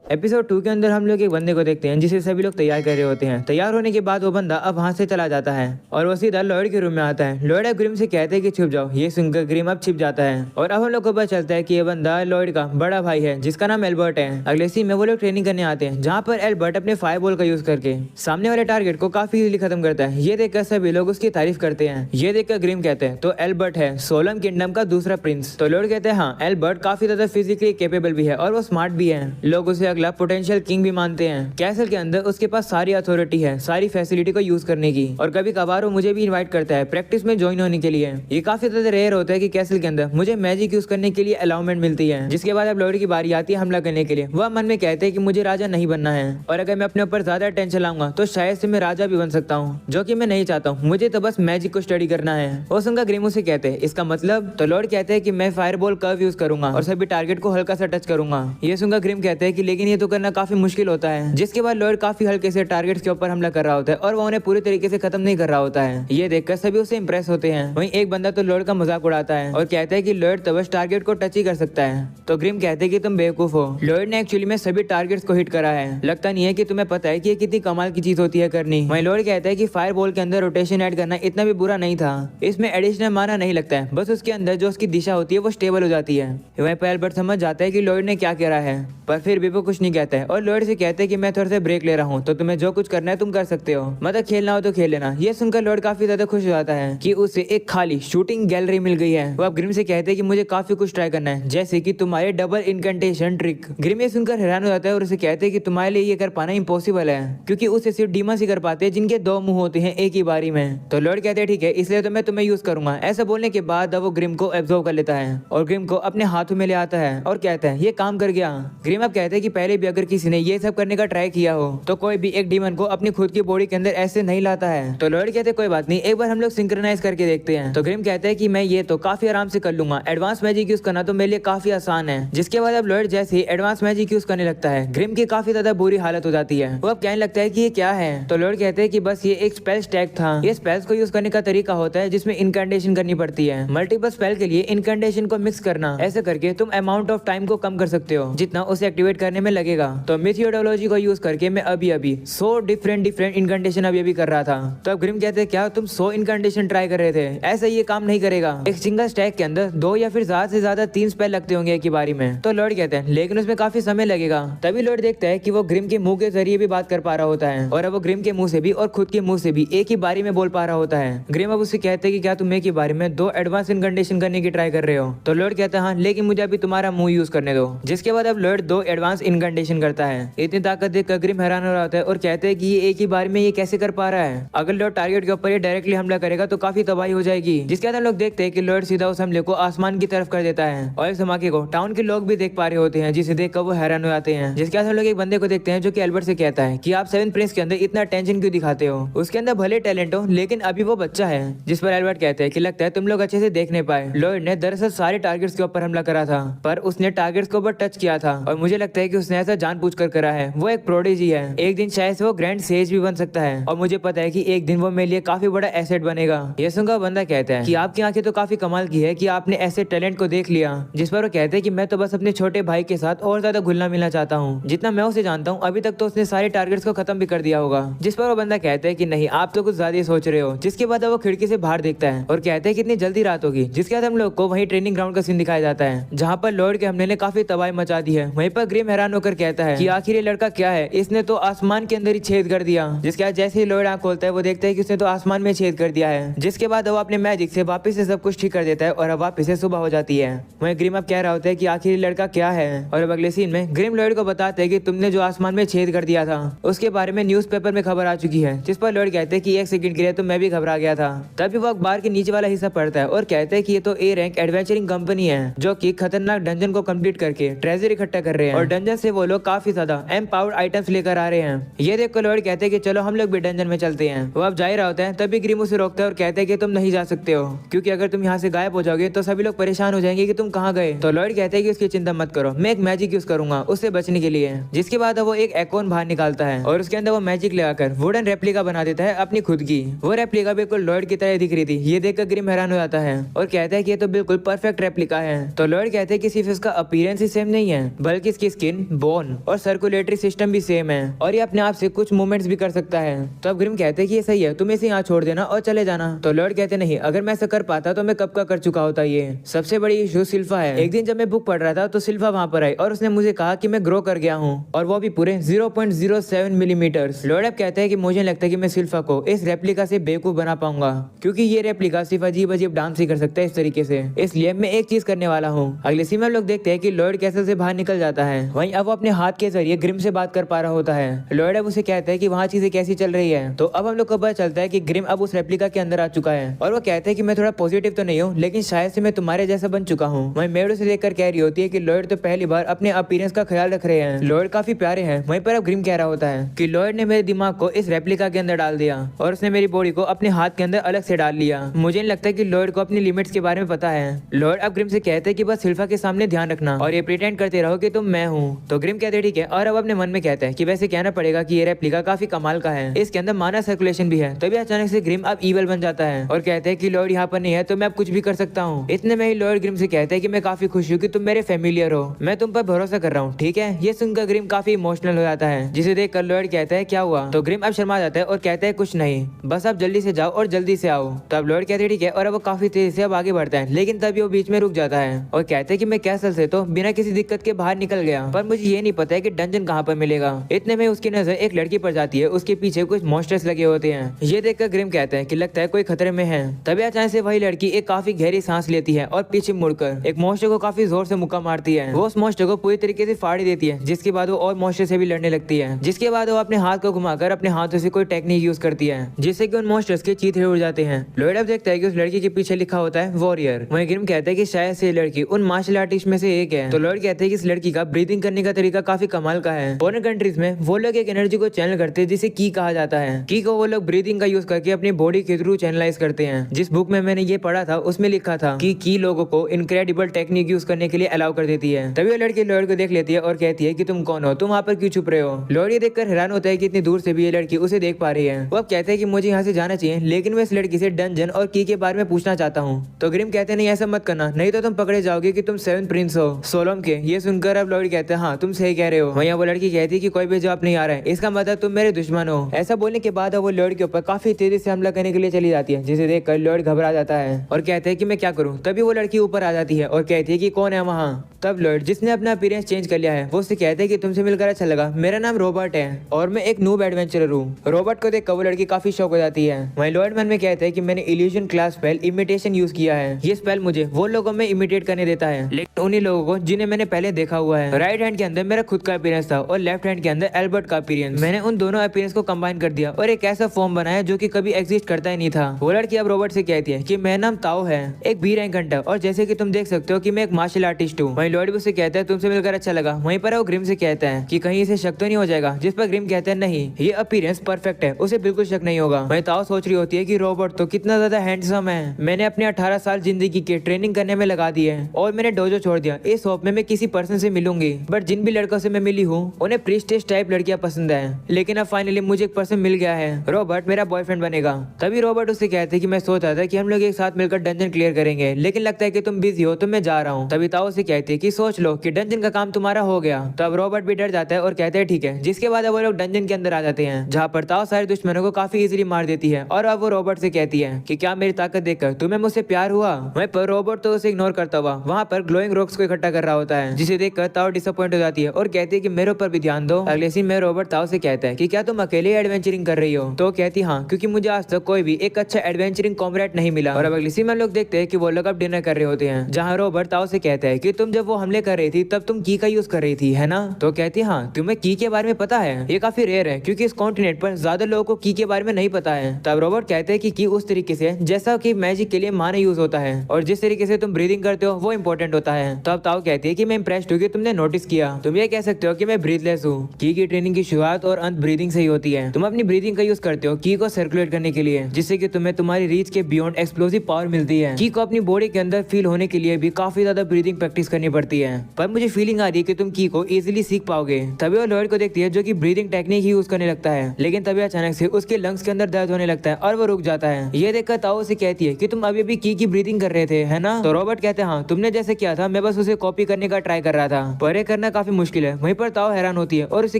Episode 2 के अंदर हम लोग एक बंदे को देखते हैं जिसे सभी लोग तैयार कर रहे होते हैं। तैयार होने के बाद वो बंदा अब वहाँ से चला जाता है और वो सीधा लॉयड के रूम में आता है। लॉयड ग्रिम से कहते हैं कि छुप जाओ। ये सुनकर ग्रिम अब छिप जाता है और अब हम लोग को पता चलता है कि ये बंदा लॉयड का बड़ा भाई है जिसका नाम एल्बर्ट है। अगले सीन में वो लोग ट्रेनिंग करने आते हैं जहाँ पर एल्बर्ट अपने फायरबॉल का यूज करके सामने वाले टारगेट को काफी इजीली खत्म करता है। ये देखकर सभी लोग उसकी तारीफ करते हैं। ये देखकर ग्रिम कहते हैं तो एल्बर्ट है सोलम किंगडम का दूसरा प्रिंस। तो लॉयड कहते हैं हाँ, एल्बर्ट काफी ज्यादा फिजिकली कैपेबल भी है और वो स्मार्ट भी है। लोग उसे अगला पोटेंशियल किंग भी मानते हैं। कैसल के अंदर उसके पास सारी अथॉरिटी है सारी फैसिलिटी को यूज करने की और कभी कभार वो मुझे भी इनवाइट करता है प्रैक्टिस में ज्वाइन होने के लिए। ये काफी ज्यादा रेयर होता है कि कैसल के अंदर मुझे मैजिक यूज करने के लिए अलाउमेंट मिलती है। जिसके बाद अब लॉयड की बारी आती है हमला करने के लिए। वह मन में कहते हैं कि मुझे राजा नहीं बनना है और अगर मैं अपने ऊपर ज्यादा टेंशन लाऊंगा तो शायद से मैं राजा भी बन सकता हूँ, जो कि मैं नहीं चाहता हूँ। मुझे तो बस मैजिक को स्टडी करना है। वो सुनकर ग्रिम उसे कहते हैं इसका मतलब? तो लॉयड कहते हैं कि मैं फायरबॉल कर्व यूज करूंगा और सभी टारगेट को हल्का सा टच करूंगा। ये सुनकर ग्रिम कहते हैं कि लेकिन ये तो करना काफी मुश्किल होता है। जिसके बाद लॉयड काफी हल्के से टारगेट्स के ऊपर हमला कर रहा होता है और वो उन्हें पूरी तरीके से खत्म नहीं कर रहा होता है। ये देखकर सभी उससे इंप्रेस होते हैं। वहीं एक बंदा तो लॉयड का मजाक उड़ाता है और कहता है कि लॉयड तो बस टारगेट को टच ही कर सकता है। तो ग्रिम कहते हैं कि तुम बेवकूफ हो, लॉयड ने एक्चुअली में सभी टारगेट्स को हिट करा है। लगता नहीं है कि तुम्हें पता है कि ये कितनी कमाल की चीज होती है करनी। वहीं लॉयड कहता है कि फायर बॉल के अंदर रोटेशन ऐड करना इतना भी बुरा नहीं था, इसमें एडिशनल माना नहीं लगता है, बस उसके अंदर जो उसकी दिशा होती है वो स्टेबल हो जाती है। वहीं पर एल्बर्ट समझ जाता है कि लॉयड ने क्या कह रहा है, पर फिर भी वो कुछ नहीं कहता है और लॉयड से कहते हैं कि मैं थोड़ा सा ब्रेक ले रहा हूँ तो तुम्हें जो कुछ करना है तुम कर सकते हो, मतलब खेलना हो तो खेल लेना। ये सुनकर लॉयड काफी ज्यादा खुश हो जाता है कि उसे एक खाली शूटिंग गैलरी मिल गई है। वो अब ग्रिम से कहते हैं कि मुझे काफी कुछ ट्राई करना है, जैसे कि तुम्हारे डबल इनकंटेशन ट्रिक। ग्रिम ये सुनकर हैरान हो जाता है और उसे कहते हैं कि तुम्हारे लिए ये कर पाना इम्पॉसिबल है क्योंकि उसे सिर्फ डीमंस ही कर पाते हैं जिनके दो मुंह होते हैं एक ही बारी में। तो लॉयड कहते हैं ठीक है, इसलिए तो मैं तुम्हें यूज करूंगा। ऐसा बोलने के बाद वो ग्रिम को एब्जॉर्ब कर लेता है और ग्रिम को अपने हाथों में ले आता है और कहता है ये काम कर गया। ग्रिम अब कहते हैं कि पहले भी अगर किसी ने ये सब करने का ट्राई किया हो तो कोई भी एक डीमन को अपनी खुद की बॉडी के अंदर ऐसे नहीं लाता है। तो लॉयड कहते हैं कोई बात नहीं, एक बार हम लोग सिंक्रोनाइज करके देखते हैं। तो ग्रिम कहते हैं कि मैं ये तो काफी आराम से कर लूंगा, एडवांस मैजिक यूज करना तो मेरे लिए काफी आसान है। जिसके बाद अब लॉयड जैसे ही एडवांस मैजिक यूज करने लगता है ग्रिम की काफी ज्यादा बुरी हालत हो जाती है। वो अब कहने लगता है कि ये क्या है। तो लॉयड कहते हैं कि बस ये एक स्पेल स्टैक था। ये स्पेल्स को यूज करने का तरीका होता है जिसमें इनकैंडेशन करनी पड़ती है। मल्टीपल स्पेल के लिए इनकैंडेशन को मिक्स करना, ऐसे करके तुम अमाउंट ऑफ टाइम को कम कर सकते हो जितना उसे एक्टिवेट करने में लगेगा। तो मेथोडोलॉजी को यूज करके मैं अभी 100 डिफरेंट इनकैंडेशन अभी कर रहा था। तो अब ग्रिम कहते हैं क्या तुम 100 इनकैंडेशन ट्राई कर रहे थे? ऐसा ये काम नहीं करेगा। एक सिंगल स्टैक के अंदर 2 या फिर ज्यादा से ज्यादा 3 स्पेल लगते होंगे एक ही बारी में। तो लॉयड कहते हैं लेकिन उसमें काफी समय लगेगा। तभी लॉयड देखता है कि वो ग्रिम के मुंह के जरिए भी बात कर पा रहा होता है और अब वो ग्रिम के मुंह से भी और खुद के मुंह से भी एक ही बारी में बोल पा रहा होता है। ग्रिम अब उससे कहते हैं कि क्या तुम एक ही बारी में 2 एडवांस इनकैंडेशन करने की ट्राई कर रहे हो? तो लॉयड कहता है हाँ, लेकिन मुझे अभी तुम्हारा मुंह यूज करने दो। जिसके बाद अब लॉयड 2 एडवांस इनकैंडेशन करता है। इतनी ताकत देखकर ग्रिम हैरान हो रहा होता है और कहते हैं कि ये एक ही बार में ये कैसे कर पा रहा है। अगर लॉयड टारगेट के ऊपर ये डायरेक्टली हमला करेगा तो काफी तबाही हो जाएगी। जिसके बाद हम लोग देखते हैं कि लॉयड सीधा उस हमले को आसमान की तरफ कर देता है और इस धमाके को टाउन के लोग भी देख पा रहे होते हैं जिसे देखकर वो हैरान हो जाते हैं। जिसके बाद हम लोग एक बंदे को देखते हैं जो कि एल्बर्ट से कहता है कि आप 7 प्रिंस के अंदर इतना टेंशन क्यों दिखाते हो? उसके अंदर भले टैलेंट हो लेकिन अभी वो बच्चा है। जिस पर एल्बर्ट कहते हैं कि लगता है तुम लोग अच्छे से देख नहीं पाए। लॉयड ने दरअसल सारे टारगेट्स के ऊपर हमला करा था पर उसने टारगेट्स के ऊपर टच किया था और मुझे लगता है कि उसने ऐसा जानबूझकर करा है। वो एक प्रोडिजी है, एक दिन शायद से वो ग्रैंड सेज भी बन सकता है और मुझे पता है कि एक दिन वो मेरे लिए काफी बड़ा एसेट बनेगा। ये सुनकर बंदा कहता है कि आपकी आंखें तो काफी कमाल की है कि आपने ऐसे टैलेंट को देख लिया। जिस पर वो कहते हैं कि मैं तो बस अपने छोटे भाई के साथ और ज्यादा घुलना मिलना चाहता हूँ। जितना मैं उसे जानता हूँ अभी तक तो उसने सारे टारगेट्स को खत्म भी कर दिया होगा। जिस पर वो बंदा कहता है कि नहीं, आप तो कुछ ज्यादा सोच रहे हो। जिसके बाद वो खिड़की से बाहर देखता है और कहते हैं कितनी जल्दी रात होगी। जिसके बाद हम लोग को वही ट्रेनिंग ग्राउंड का सीन दिखाया जाता है जहाँ पर लॉयड के हमले ने काफी तबाही मचा दी है। वहीं पर ग्रिम हैरान होकर कहता है कि आखिर ये लड़का क्या है, इसने तो आसमान के अंदर ही छेद कर दिया। जिसके बाद जैसे ही लॉयड आंख खोलता है वो देखता है कि उसने तो आसमान में छेद कर दिया है। जिसके बाद वो अपने मैजिक से वापस से सब कुछ ठीक कर देता है और अब वापस से सुबह हो जाती है। वहीं ग्रिम अब कह रहा होता है कि आखिर ये लड़का क्या है और अब अगले सीन में ग्रिम लॉयड को बताते हैं कि तुमने जो आसमान में छेद कर दिया था उसके बारे में न्यूज़पेपर में खबर आ चुकी है। जिस पर लॉयड कहते हैं कि 1 सेकंड के लिए तो मैं भी घबरा गया था। तभी वो अखबार के नीचे वाला हिस्सा पढ़ता है और कहते हैं कि ये तो ए रैंक एडवेंचरिंग कंपनी है जो कि खतरनाक डंजन को कंप्लीट करके ट्रेजर इकट्ठा कर रहे हैं और डंजन से वो लोग काफी ज्यादा एम्पावर्ड आइटम्स लेकर आ रहे हैं। ये देखकर लॉयड कहते हैं कि चलो हम लोग भी डंजन में चलते हैं। वो अब जा ही रहा होता है तभी ग्रिम उसे रोकता है और कहते हैं कि तुम नहीं जा सकते हो क्योंकि अगर तुम यहाँ से गायब हो जाओगे तो सभी लोग परेशान हो जाएंगे कि तुम कहाँ गए। तो लॉयड कहते हैं कि उसकी चिंता मत करो, मैं एक मैजिक यूज करूंगा उससे बचने के लिए। जिसके बाद वो एक एकोन बाहर निकालता है और उसके अंदर वो मैजिक लगाकर वुडन रेप्लिका बना देता है अपनी खुद की। वो रेप्लिका बिल्कुल लॉयड की तरह दिख रही थी। ये देखकर ग्रिम हैरान हो जाता है और कहता है कि ये तो बिल्कुल परफेक्ट रेप्लिका है। तो लॉयड कहते हैं कि सिर्फ इसका अपीयरेंस ही सेम नहीं है बल्कि इसकी स्किन, बोन और सर्कुलेटरी सिस्टम भी सेम है और ये अपने आप से कुछ मूवमेंट्स भी कर सकता है। तो अब ग्रिम कहते हैं कि ये सही है, तुम इसे यहाँ छोड़ देना और चले जाना। तो लॉर्ड कहते नहीं, अगर मैं ऐसा कर पाता तो मैं कब का कर चुका होता। ये सबसे बड़ी इशू सिल्फा है। एक दिन जब मैं बुक पढ़ रहा था तो सिल्फा वहाँ पर आई और उसने मुझे कहा कि मैं ग्रो कर गया हूँ और वो भी पूरे 0.07 मिलीमीटर। लॉर्ड अब कहते हैं कि मुझे लगता है कि मैं सिल्फा को इस रेप्लिका से बेवकूफ बना पाऊंगा क्योंकि ये रेप्लिका सिर्फ अजीब अजीब डांस ही कर सकता है इस तरीके से, इसलिए मैं एक चीज करने वाला हूँ। अगले सीन में लोग देखते हैं कि लॉर्ड कैसल से बाहर निकल जाता है। वहीं अब वो अपने हाथ के जरिए ग्रिम से बात कर पा रहा होता है। लॉर्ड अब उसे कहता है कि वहाँ चीजें कैसी चल रही है। तो अब हम लोग को पता चलता है कि ग्रिम अब उस रेप्लिका के अंदर आ चुका है और वो कहते हैं कि मैं थोड़ा पॉजिटिव तो नहीं हूँ लेकिन शायद से मैं तुम्हारे जैसा बन चुका हूँ। वहीं मेड उसे देखकर कह रही होती है कि लॉर्ड तो पहली बार अपने अपीयरेंस का ख्याल रख रहे हैं, लॉर्ड काफी प्यारे हैं। वहीं पर अब ग्रिम कह रहा होता है कि लॉर्ड ने मेरे दिमाग को इस रेप्लिका के अंदर डाल दिया और उसने मेरी बॉडी को अपने हाथ के अंदर अलग से डाल लिया। मुझे नहीं लगता कि लॉर्ड को अपनी लिमिट्स के बारे में पता है। लॉर्ड अब ग्रिम से कहते हैं कि बस सिल्फा के सामने ध्यान रखना और ये प्रिटेंड करते रहो कि तुम मैं हूँ। तो ग्रिम कहते ठीक है और अब अपने मन में कहता है कि वैसे कहना पड़ेगा कि ये रेप्लिका काफी कमाल का है, इसके अंदर माना सर्कुलेशन भी है। तभी अचानक से ग्रिम अब ईवल बन जाता है और कहते हैं कि लॉर्ड यहाँ पर नहीं है तो मैं अब कुछ भी कर सकता हूँ। इतने में ही लॉर्ड ग्रिम से कहते हैं कि मैं काफी खुश हूँ कि तुम मेरे फेमिलियर हो, मैं तुम पर भरोसा कर रहा हूँ, ठीक है। ये सुनकर ग्रिम काफी इमोशनल हो जाता है जिसे देखकर लॉर्ड कहता है क्या हुआ। तो ग्रिम अब शर्मा जाता है और कहता है कुछ नहीं, बस आप जल्दी से जाओ और जल्दी से आओ। तो अब लॉर्ड कहते हैं ठीक है और अब वो काफी तेजी से अब आगे बढ़ता है लेकिन तभी वो बीच में रुक जाता है और कहते हैं कि मैं कैसल से तो बिना किसी दिक्कत के बाहर निकल गया पर मुझे ये नहीं पता है कि डंजन कहाँ पर मिलेगा। इतने में उसकी नजर एक लड़की पर जाती है, उसके पीछे कुछ मॉन्स्टर्स लगे होते हैं। ये देखकर ग्रिम कहता है कि लगता है कोई खतरे में है। तभी अचानक से वही लड़की एक काफी गहरी सांस लेती है और पीछे मुड़कर एक मॉन्स्टर को काफी जोर से मुक्का मारती है। वो उस मॉन्स्टर को पूरी तरीके से फाड़ देती है जिसके बाद वो और मॉन्स्टर से भी लड़ने लगती है। जिसके बाद वो अपने हाथ को घुमाकर अपने हाथों से कोई टेक्निक यूज करती है जिससे कि उन मॉन्स्टर्स के चीथड़े उड़ जाते हैं। लॉर्ड अब देखता है कि उस लड़की के पीछे लिखा होता है वॉरियर। वहीं ग्रिम कहता है कि शायद से लड़की उन मार्शल आर्टिस्ट में से एक है। तो लॉर्ड कहते हैं कि इस लड़की का ब्रीदिंग करने का तरीका काफी कमाल का है। फॉरेन कंट्रीज में वो लोग एक एनर्जी को चैनल करते हैं जिसे की कहा जाता है। की को वो लोग ब्रीदिंग का यूज करके अपनी बॉडी के थ्रू चैनलाइज करते हैं। जिस बुक में मैंने ये पढ़ा था उसमें लिखा था कि की लोगों को इनक्रेडिबल टेक्निक यूज करने के लिए अलाउ कर देती है। तभी वो लड़की लॉर्ड को देख लेती है और कहती है कि तुम कौन हो, तुम वहाँ पर क्यों छुप रहे हो। लॉर्ड ये देखकर हैरान होता है कि इतनी दूर से भी ये लड़की उसे देख पा रही है। वो अब कहते हैं कि मुझे यहाँ से जाना चाहिए लेकिन मैं इस लड़की से डंजन और की के बारे में पूछना चाहता हूँ। तो ग्रिम कहते नहीं ऐसा मत करना, नहीं तो तुम पकड़े जाओगे कि तुम 7th प्रिंस हो सोलोम के। ये सुनकर अब लॉर्ड कहते हैं हाँ तुम सही कह रहे हो। वहीं वो लड़की कहती है कि कोई भी जवाब नहीं आ रहा है, इसका मतलब तुम मेरे दुश्मन हो। ऐसा बोलने के बाद वो लॉर्ड के ऊपर काफी तेजी से हमला करने के लिए चली जाती है जिसे देखकर लॉर्ड घबरा जाता है और कहते हैं कि मैं क्या करूं। तभी वो लड़की ऊपर आ जाती है और कहती है कि कौन है वहाँ। तब लॉर्ड जिसने अपना अपीयरेंस चेंज कर लिया है वो उससे कहते हैं कि तुमसे मिलकर अच्छा लगा, मेरा नाम रॉबर्ट है और मैं एक नूब एडवेंचरर हूँ। रॉबर्ट को देखकर वो लड़की काफी शौक हो जाती है। वहीं लॉर्ड मन में कहते हैं कि मैंने illusion class spell imitation use किया है। ये स्पेल मुझे वो लोगों में इमिटेट करने देता है लेकिन उन्हीं लोगों को जिन्हें मैंने पहले देखा हुआ है। राइट हैंड के अंदर मेरा खुद का अपीयरेंस था और लेफ्ट हैंड के अंदर एल्बर्ट का अपीयरेंस। मैंने उन दोनों अपीयरेंस को कंबाइन कर दिया और एक ऐसा फॉर्म बनाया जो कि कभी एग्जिस्ट करता ही नहीं था। वो लड़की अब रॉबर्ट से कहती है कि मेरा नाम ताओ है, एक बी रैंक हंटर, और जैसे कि तुम देख सकते हो कि मैं एक मार्शल आर्टिस्ट हूँ। वहीं लॉर्ड भी उससे कहता है तुमसे मिलकर अच्छा लगा। वहीं पर वो ग्रिम से कहता है कि कहीं इसे शक तो नहीं हो जाएगा, जिस पर ग्रिम कहते हैं नहीं ये अपीयरेंस परफेक्ट है, उसे बिल्कुल शक नहीं होगा। वहीं ताओ सोच रही होती है कि रॉबर्ट तो कितना ज्यादा हैंडसम है, मैंने अपने 18 साल जिंदगी के ट्रेनिंग करने में लगा दी है और मैंने डोजो छोड़ दिया। इस होप में मैं किसी पर्सन से मिलूंगी बट जिन भी लड़कों से मैं मिली हूँ उन्हें प्रीस्टेज टाइप लड़कियां पसंद है, लेकिन अब फाइनली मुझे एक पर्सन मिल गया है, रॉबर्ट मेरा बॉयफ्रेंड बनेगा। तभी रॉबर्ट उससे कहते हैं कि मैं सोच रहा था कि हम लोग एक साथ मिलकर डंजन क्लियर करेंगे लेकिन लगता है कि तुम बिजी हो तो मैं जा रहा हूँ। तभी ताओ से कहती है कि सोच लो कि डंजन का काम तुम्हारा हो गया। तो अब रॉबर्ट भी डर जाता है और कहते हैं ठीक है। जिसके बाद वो लोग डंजन के अंदर आ जाते हैं जहाँ पर ताओ सारे दुश्मनों को काफी इजीली मार देती है और अब वो रॉबर्ट से कहती है कि क्या मेरी ताकत देखकर तुम्हें मुझसे प्यार हुआ। वहीं पर रॉबर्ट तो उसे इग्नोर करता हुआ वहाँ पर ग्लोइंग रॉक्स को इकट्ठा कर रहा होता है जिसे देखकर ताओ डिसअपॉइंट हो जाती है और कहती है कि मेरे ऊपर भी ध्यान दो। अगले सीन में रॉबर्ट ताओ से कहता है कि क्या तुम अकेले एडवेंचरिंग कर रही हो। तो कहती हाँ क्योंकि मुझे आज तक कोई भी एक अच्छा एडवेंचरिंग कॉमरेड नहीं मिला। और अब अगले सीन में लोग देखते हैं कि वो लोग अब डिनर कर रहे होते हैं जहाँ रॉबर्ट ताओ से कहता है कि तुम जब वो हमले कर रही थी तब तुम की का यूज कर रही थी है ना। तो कहती हाँ तुम्हें की के बारे में पता है, ये काफी रेयर है क्योंकि इस कॉन्टिनेंट पर ज्यादा लोगों को की के बारे में नहीं पता है। तब रॉबर्ट कहते हैं कि की उस तरीके से जैसा कि मैजिक के लिए माने यूज होता है और जिस तरीके से तुम ब्रीदिंग करते हो वो इंपॉर्टेंट होता है। तो अब ताओ कहती है कि मैं इंप्रेस्ड हूँ कि तुमने नोटिस किया, तुम ये कह सकते हो कि मैं ब्रीथलेस हूँ। की ट्रेनिंग की शुरुआत और अंत ब्रीदिंग से ही होती है। तुम अपनी ब्रीदिंग का यूज करते हो की को सर्कुलेट करने के लिए जिससे कि तुम्हें तुम्हारी रीच के बियॉन्ड एक्सप्लोसिव पावर मिलती है। की को अपनी बॉडी के अंदर फील होने के लिए भी काफी ज्यादा ब्रीदिंग प्रैक्टिस करनी पड़ती है पर मुझे फीलिंग आ रही है कि तुम की को इजीली सीख पाओगे। तभी वो लॉर्ड को देखती है जो कि ब्रीदिंग टेक्निक ही यूज करने लगता है लेकिन तभी अचानक से उसके लंग्स के अंदर दर्द होने लगता है और वो रुक जाता है। ये देखकर ताओ से कहती है कि तुम अभी भी की ब्रीदिंग कर रहे थे है ना। तो रॉबर्ट कहते हैं हाँ तुमने जैसे किया था मैं बस उसे कॉपी करने का ट्राई कर रहा था, पर ये करना काफी काफी मुश्किल है। वहीं पर ताओ हैरान होती है और उसे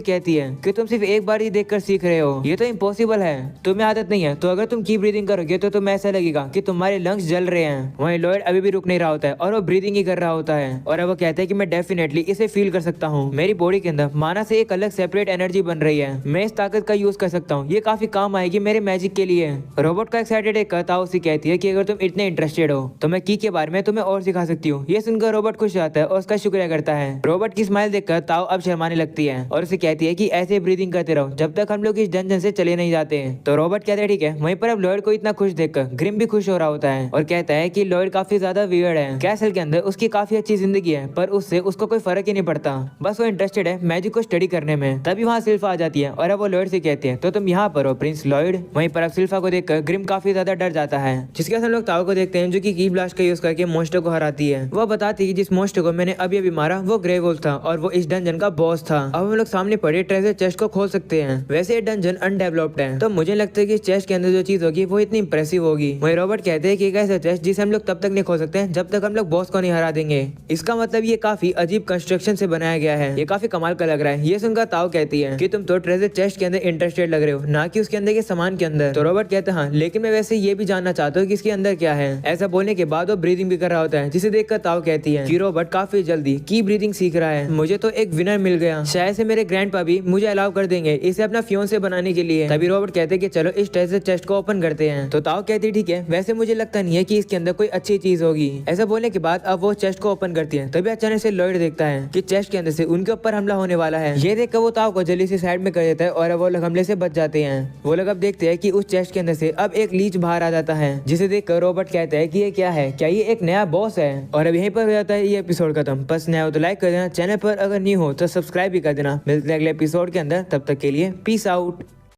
कहती है कि तुम सिर्फ एक बार ही देखकर सीख रहे हो, ये तो इम्पॉसिबल है, तुम्हें आदत नहीं है, तो अगर तुम की ब्रीदिंग करोगे तो तुम्हें ऐसा लगेगा कि तुम्हारे लंग्स जल रहे हैं। वहीं लॉयड अभी भी रुक नहीं रहा होता है और वो ब्रीदिंग ही कर रहा होता है और अब वो कहता है कि मैं डेफिनेटली इसे फील कर सकता हूँ, मेरी बॉडी के अंदर माना से एक अलग सेपरेट एनर्जी बन रही है, मैं इस ताकत का यूज कर सकता हूँ, ये काफी काम आएगी मेरे मैजिक के लिए। रोबोट का एक्साइटेड एक ताओ से कहती है कि अगर तुम इतने इंटरेस्टेड हो तो मैं की के बारे में तुम्हें और सिखा सकती हूँ। ये सुनकर रोबोट खुश आता है और उसका शुक्रिया करता है। रोबोट की स्माइल देखकर ताओ अब शर्माने लगती है और उसे कहती है कि ऐसे ब्रीदिंग करते रहो जब तक हम लोग इस डंजन से चले नहीं जाते। तो रोबोट कहते हैं ठीक है। वहीं पर अब लॉयड को इतना खुश देखकर ग्रिम भी खुश हो रहा होता है और कहता है कि लॉयड काफी ज्यादा वियर्ड है, कैसल के अंदर उसकी काफी अच्छी जिंदगी है पर उससे उसको कोई फर्क ही नहीं पड़ता, बस वो इंटरेस्टेड है मैजिक को स्टडी करने में। तभी वहाँ सिल्फा आ जाती है और अब वो लॉयड से कहते हैं तो तुम यहाँ पर हो प्रिंस लॉयड। वहीं पर अब सिल्फा को देखकर ग्रिम काफी ज्यादा डर जाता है, जिसके बाद हम लोग ताओ को देखते हैं जो कि की ब्लास्ट का यूज करके मॉन्स्टर को हराती है। वो बताती है कि जिस मॉन्स्टर को मैंने अभी अभी मारा वो ग्रे वुल्फ था और वो इस डंजन का बॉस था। अब हम लोग सामने पड़े ट्रेजर चेस्ट को खोल सकते हैं। वैसे ये डंजन अनडेवलप्ड है तो मुझे लगता है कि इस चेस्ट के अंदर जो चीज होगी वो इतनी इंप्रेसिव होगी। वही रॉबर्ट कहते हैं कि एक ऐसा चेस्ट जिसे हम लोग तब तक नहीं खोल सकते जब तक हम लोग बॉस को नहीं हरा देंगे। इसका मतलब ये काफी अजीब कंस्ट्रक्शन से बनाया गया है, ये काफी कमाल का लग रहा है। ये सुनकर ताओ कहती है कि तुम तो ट्रेजर चेस्ट के अंदर इंटरेस्टेड लग रहे हो, ना कि उसके अंदर के सामान के अंदर। तो रॉबर्ट कहते हैं हाँ, लेकिन मैं वैसे ये भी जानना चाहता हूँ कि इसके अंदर क्या है। ऐसा बोलने के बाद वो ब्रीदिंग भी कर रहा होता है, जिसे देखकर ताओ कहती है कि रॉबर्ट काफी जल्दी की ब्रीदिंग सीख रहा है, मुझे तो एक विनर मिल गया, शायद से मेरे ग्रैंडपा भी मुझे अलाउ कर देंगे इसे अपना फियोंसे बनाने के लिए। तभी रॉबर्ट कहते हैं कि चलो इस ट्रेजर चेस्ट को ओपन करते हैं। तो ताओ कहती है ठीक है, वैसे मुझे लगता नहीं है कि इसके अंदर कोई अच्छी चीज होगी। ऐसा बोलने के बाद अब वो चेस्ट को ओपन करती है। तभी अचानक से लॉयड देखता है कि चेस्ट के अंदर से उनके ऊपर हमला होने वाला है। ये देखकर वो ताओ को जल्दी से साइड में कर देता है और वो लोग हमले से बच जाते हैं। वो लोग अब देखते हैं कि उस चेस्ट के अंदर से अब एक लीच बाहर आ जाता है, जिसे देखकर रॉबर्ट कहता है कि ये क्या है, क्या ये एक नया बॉस है। और अब यहीं पर हो जाता है ये एपिसोड खत्म। बस नया हो तो लाइक कर देना, चैनल पर अगर न्यू हो तो सब्सक्राइब भी कर देना। मिलते हैं अगले एपिसोड के अंदर, तब तक के लिए पीस आउट।